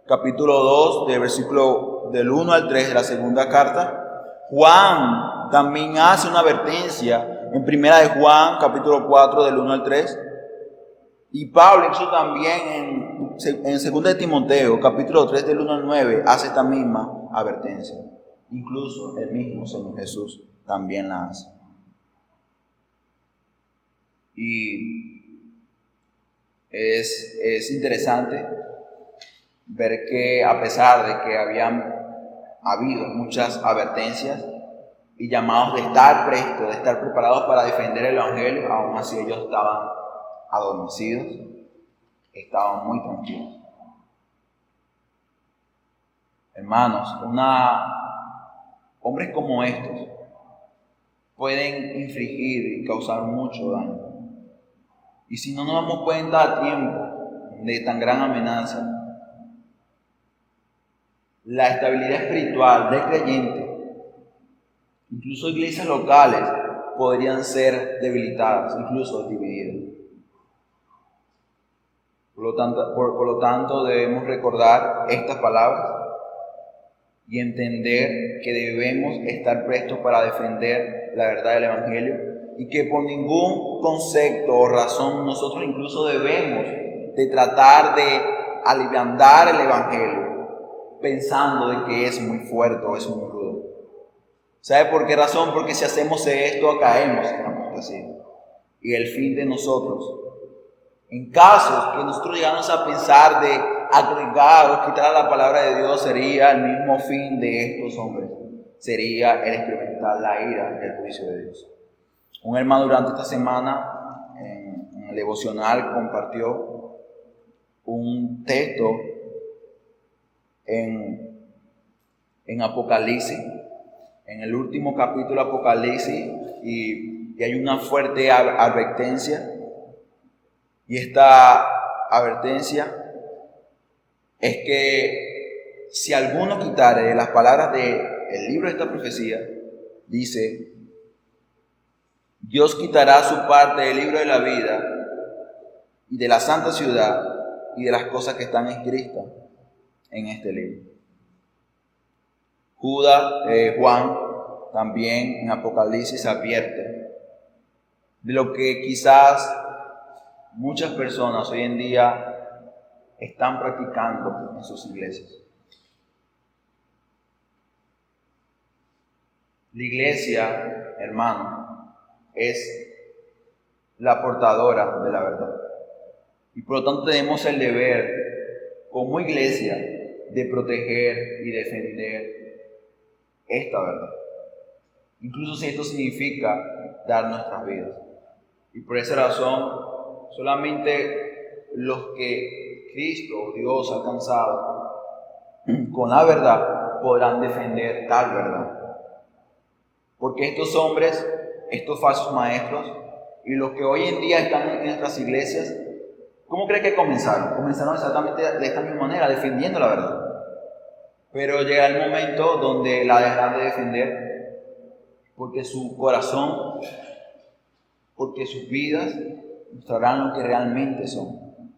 Capítulo 2, del versículo del 1 al 3 de la segunda carta. Juan también hace una advertencia en primera de Juan, capítulo 4, del 1 al 3. Y Pablo, incluso también en segunda de Timoteo, capítulo 3, del 1 al 9, hace esta misma advertencia. Incluso el mismo Señor Jesús también la hace. Y es interesante ver que a pesar de que habían habido muchas advertencias y llamados de estar prestos, de estar preparados para defender el Evangelio, aún así ellos estaban adormecidos, estaban muy tranquilos. Hermanos, hombres como estos pueden infligir y causar mucho daño. Y si no nos damos cuenta a tiempo de tan gran amenaza, la estabilidad espiritual del creyente, incluso iglesias locales, podrían ser debilitadas, incluso divididas. Por lo tanto, debemos recordar estas palabras y entender que debemos estar prestos para defender la verdad del Evangelio y que por ningún concepto o razón nosotros incluso debemos de tratar de aliviar el Evangelio pensando de que es muy fuerte o es muy rudo. ¿Sabe por qué razón? Porque si hacemos esto, caemos en apostasía. Y el fin de nosotros, en casos que nosotros llegamos a pensar de agregar o quitar a la palabra de Dios, sería el mismo fin de estos hombres. Sería el experimentar la ira y el juicio de Dios. Un hermano durante esta semana en el devocional compartió un texto en Apocalipsis, en el último capítulo de Apocalipsis, y hay una fuerte advertencia. Y esta advertencia es que si alguno quitare las palabras del libro de esta profecía, dice, Dios quitará su parte del libro de la vida y de la santa ciudad y de las cosas que están escritas en este libro. Juan también en Apocalipsis advierte de lo que quizás muchas personas hoy en día están practicando en sus iglesias. La iglesia, hermano, es la portadora de la verdad. Y por lo tanto tenemos el deber, como iglesia, de proteger y defender esta verdad. Incluso si esto significa dar nuestras vidas. Y por esa razón, solamente los que Cristo o Dios ha alcanzado con la verdad podrán defender tal verdad. Porque estos hombres, estos falsos maestros y los que hoy en día están en nuestras iglesias, ¿cómo cree que comenzaron? Comenzaron exactamente de esta misma manera, defendiendo la verdad. Pero llega el momento donde la dejarán de defender porque su corazón, porque sus vidas mostrarán lo que realmente son.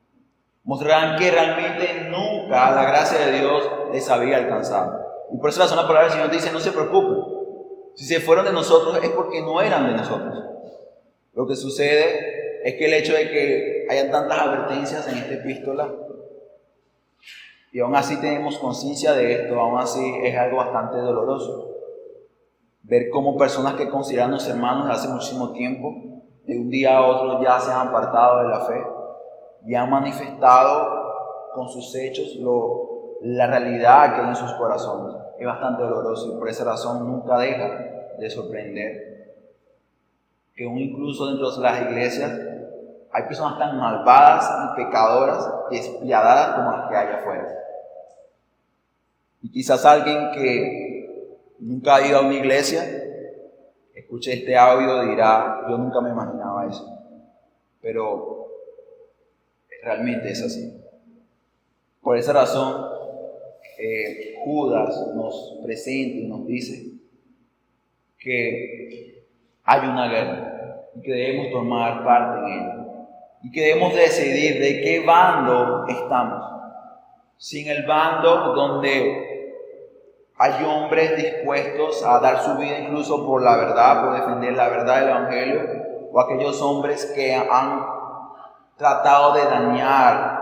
Mostrarán que realmente nunca la gracia de Dios les había alcanzado. Y por eso la palabra del Señor dice, no se preocupen. Si se fueron de nosotros es porque no eran de nosotros. Lo que sucede es que el hecho de que hayan tantas advertencias en esta epístola y aún así tenemos conciencia de esto, aún así es algo bastante doloroso. Ver cómo personas que consideranos hermanos hace muchísimo tiempo, de un día a otro ya se han apartado de la fe y han manifestado con sus hechos la realidad que hay en sus corazones. Es bastante doloroso y por esa razón nunca deja de sorprender que aún incluso dentro de las iglesias hay personas tan malvadas y pecadoras y despiadadas como las que hay afuera. Y quizás alguien que nunca ha ido a una iglesia, escuche este audio y dirá, yo nunca me imaginaba eso. Pero realmente es así. Por esa razón, Judas nos presenta y nos dice que hay una guerra y que debemos tomar parte en ella y que debemos decidir de qué bando estamos. Si en el bando donde hay hombres dispuestos a dar su vida incluso por la verdad, por defender la verdad del Evangelio, o aquellos hombres que han tratado de dañar,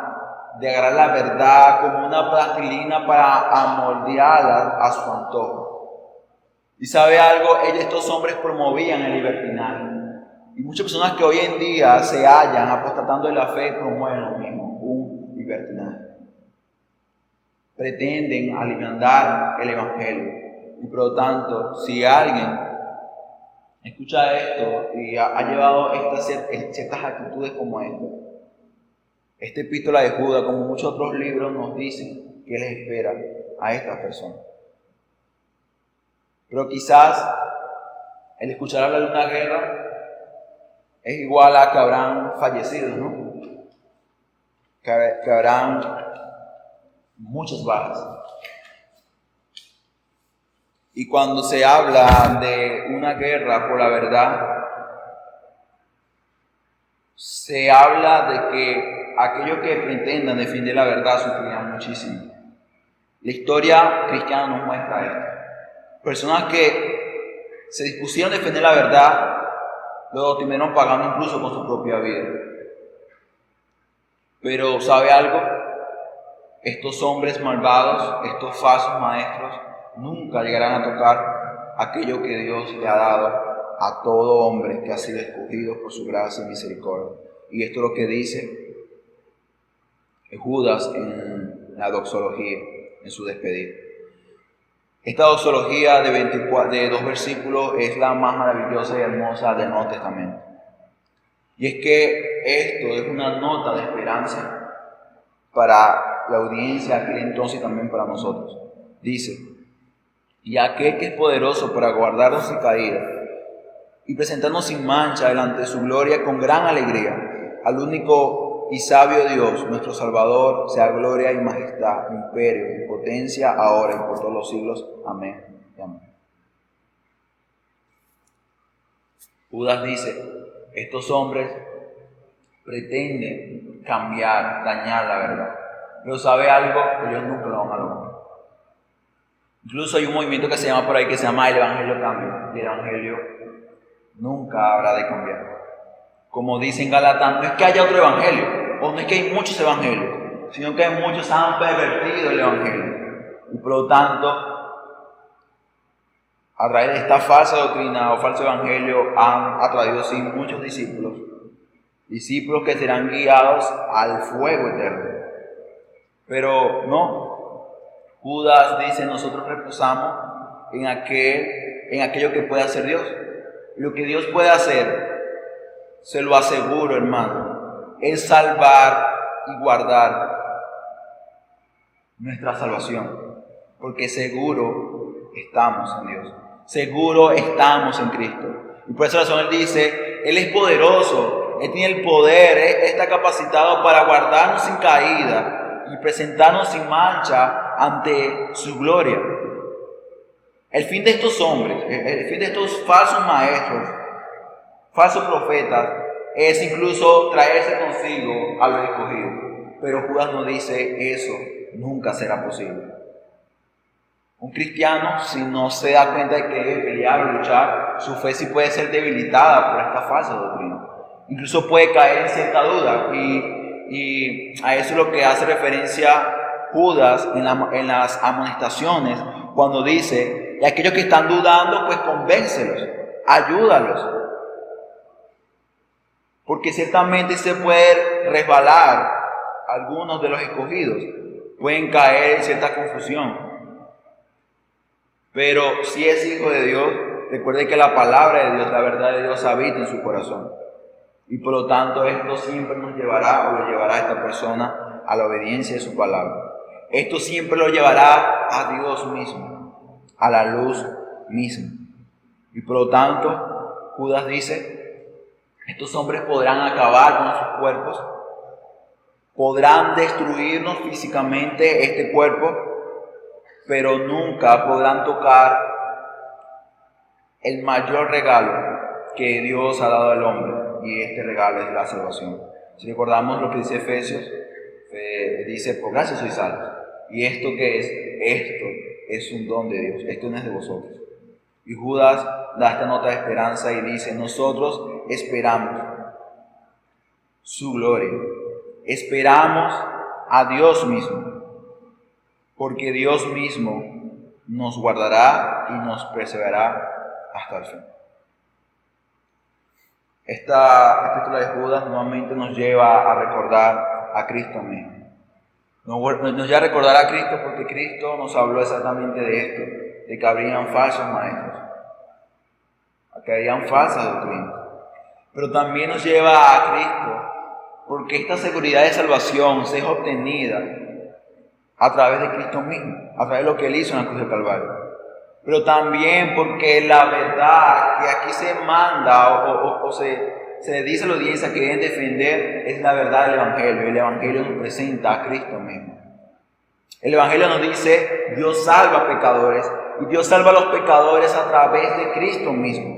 de agarrar la verdad como una plastilina para amoldearla a su antojo. Y sabe algo, estos hombres promovían el libertinaje. Y muchas personas que hoy en día se hallan apostatando de la fe promueven lo mismo, un libertinaje. Pretenden alimentar el Evangelio. Y por lo tanto, si alguien escucha esto y ha llevado ciertas actitudes como esta epístola de Judas, como muchos otros libros, nos dicen que les espera a estas personas. Pero quizás el escuchar hablar de una guerra es igual a que habrán fallecido, ¿no? Que habrán muchas bajas. Y cuando se habla de una guerra por la verdad, se habla de que aquellos que pretendan defender la verdad sufrirán muchísimo. La historia cristiana nos muestra esto. Personas que se dispusieron a defender la verdad, luego terminaron pagando incluso con su propia vida. Pero ¿sabe algo? Estos hombres malvados, estos falsos maestros, nunca llegarán a tocar aquello que Dios le ha dado a todo hombre que ha sido escogido por su gracia y misericordia. Y esto es lo que dice Judas en la doxología, en su despedida. Esta doxología de 2 versículos es la más maravillosa y hermosa del Nuevo Testamento. Y es que esto es una nota de esperanza para la audiencia de aquel entonces y también para nosotros. Dice: y aquel que es poderoso para guardarnos sin caída y presentarnos sin mancha delante de su gloria con gran alegría, al único y sabio Dios, nuestro Salvador, sea gloria y majestad, imperio y potencia, ahora y por todos los siglos. Amén y amén. Judas dice: estos hombres pretenden cambiar, dañar la verdad, pero ¿sabe algo? Ellos nunca lo van a lograr. Incluso hay un movimiento que se llama por ahí, que se llama el Evangelio Cambio, y el Evangelio nunca habrá de cambiar. Como dice en Galatán, no es que haya otro evangelio, o no es que hay muchos evangelios, sino que hay muchos han pervertido el evangelio. Y por lo tanto, a través de esta falsa doctrina o falso evangelio han atraído sí muchos discípulos que serán guiados al fuego eterno. Pero no, Judas dice: nosotros reposamos en aquello que puede hacer Dios. Lo que Dios puede hacer, se lo aseguro, hermano, es salvar y guardar nuestra salvación, porque seguro estamos en Dios, seguro estamos en Cristo. Y por esa razón Él dice: Él es poderoso, Él tiene el poder, Él está capacitado para guardarnos sin caída y presentarnos sin mancha ante su gloria. El fin de estos hombres, el fin de estos falsos maestros, falsos profetas, es incluso traerse consigo a los escogidos. Pero Judas nos dice: eso nunca será posible. Un cristiano, si no se da cuenta de que debe pelear o luchar, su fe sí puede ser debilitada por esta falsa doctrina. Incluso puede caer en cierta duda. Y a eso es lo que hace referencia Judas en las amonestaciones, cuando dice: y aquellos que están dudando, pues convéncelos, ayúdalos. Porque ciertamente se puede resbalar, algunos de los escogidos pueden caer en cierta confusión. Pero si es hijo de Dios, recuerde que la palabra de Dios, la verdad de Dios habita en su corazón. Y por lo tanto esto siempre nos llevará o lo llevará a esta persona a la obediencia de su palabra. Esto siempre lo llevará a Dios mismo, a la luz misma. Y por lo tanto, Judas dice: estos hombres podrán acabar con sus cuerpos, podrán destruirnos físicamente este cuerpo, pero nunca podrán tocar el mayor regalo que Dios ha dado al hombre, y este regalo es la salvación. Si recordamos lo que dice Efesios, dice: por gracia sois salvos. ¿Y esto qué es? Esto es un don de Dios, esto no es de vosotros. Y Judas da esta nota de esperanza y dice: nosotros esperamos su gloria, esperamos a Dios mismo, porque Dios mismo nos guardará y nos perseverará hasta el fin. Esta epístola de Judas nuevamente nos lleva a recordar a Cristo mismo. Nos lleva a recordar a Cristo porque Cristo nos habló exactamente de esto, de que habrían falsos maestros, que habrían falsas doctrinas. Pero también nos lleva a Cristo porque esta seguridad de salvación se es obtenida a través de Cristo mismo, a través de lo que Él hizo en la cruz del Calvario. Pero también porque la verdad que aquí se manda o se dice a la audiencia que deben defender es la verdad del Evangelio. El Evangelio nos presenta a Cristo mismo. El Evangelio nos dice: Dios salva a pecadores, y Dios salva a los pecadores a través de Cristo mismo.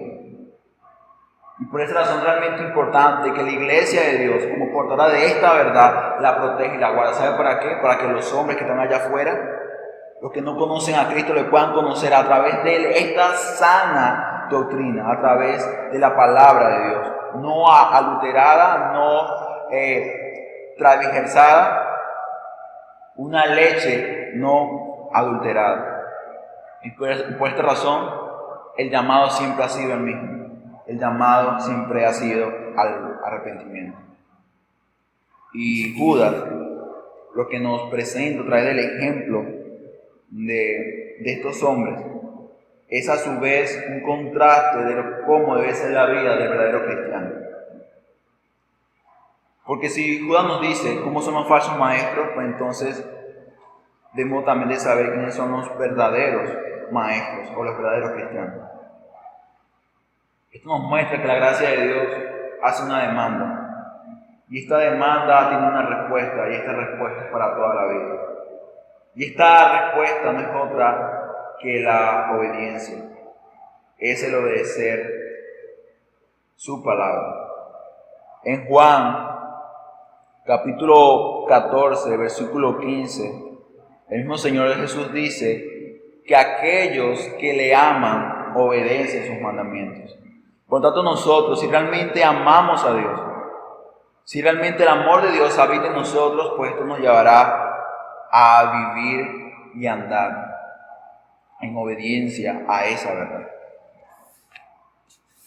Y por esa razón es realmente importante que la iglesia de Dios, como portadora de esta verdad, la protege y la guarda. ¿Sabe para qué? Para que los hombres que están allá afuera, los que no conocen a Cristo, le puedan conocer a través de esta sana doctrina, a través de la palabra de Dios, no adulterada, no transversada, una leche no adulterada. Y por esta razón, el llamado siempre ha sido el mismo. El llamado siempre ha sido al arrepentimiento. Y Judas, lo que nos presenta a través del ejemplo de estos hombres, es a su vez un contraste de cómo debe ser la vida del verdadero cristiano. Porque si Judas nos dice cómo son los falsos maestros, pues entonces debemos también de saber quiénes son los verdaderos maestros o los verdaderos cristianos. Esto nos muestra que la gracia de Dios hace una demanda. Y esta demanda tiene una respuesta, y esta respuesta es para toda la vida. Y esta respuesta no es otra que la obediencia. Es el obedecer su palabra. En Juan, capítulo 14, versículo 15, el mismo Señor Jesús dice que aquellos que le aman obedecen sus mandamientos. Por lo tanto, nosotros, si realmente amamos a Dios, si realmente el amor de Dios habita en nosotros, pues esto nos llevará a vivir y andar en obediencia a esa verdad.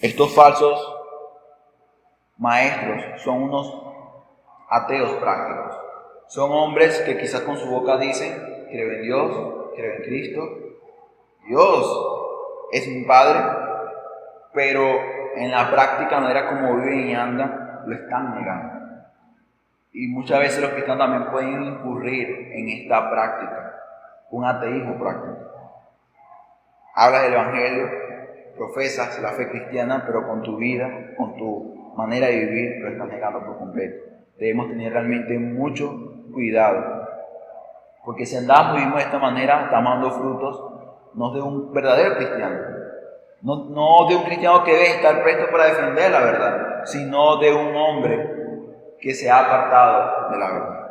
Estos falsos maestros son unos ateos prácticos. Son hombres que quizás con su boca dicen: creo en Dios, creo en Cristo, Dios es mi Padre, pero en la práctica, la manera como viven y andan, lo están negando. Y muchas veces los cristianos también pueden incurrir en esta práctica, un ateísmo práctico. Hablas del Evangelio, profesas la fe cristiana, pero con tu vida, con tu manera de vivir, lo estás negando por completo. Debemos tener realmente mucho cuidado, porque si andamos y vivimos de esta manera, estamos dando frutos no de un verdadero cristiano, no de un cristiano que debe estar presto para defender la verdad, sino de un hombre que se ha apartado de la verdad.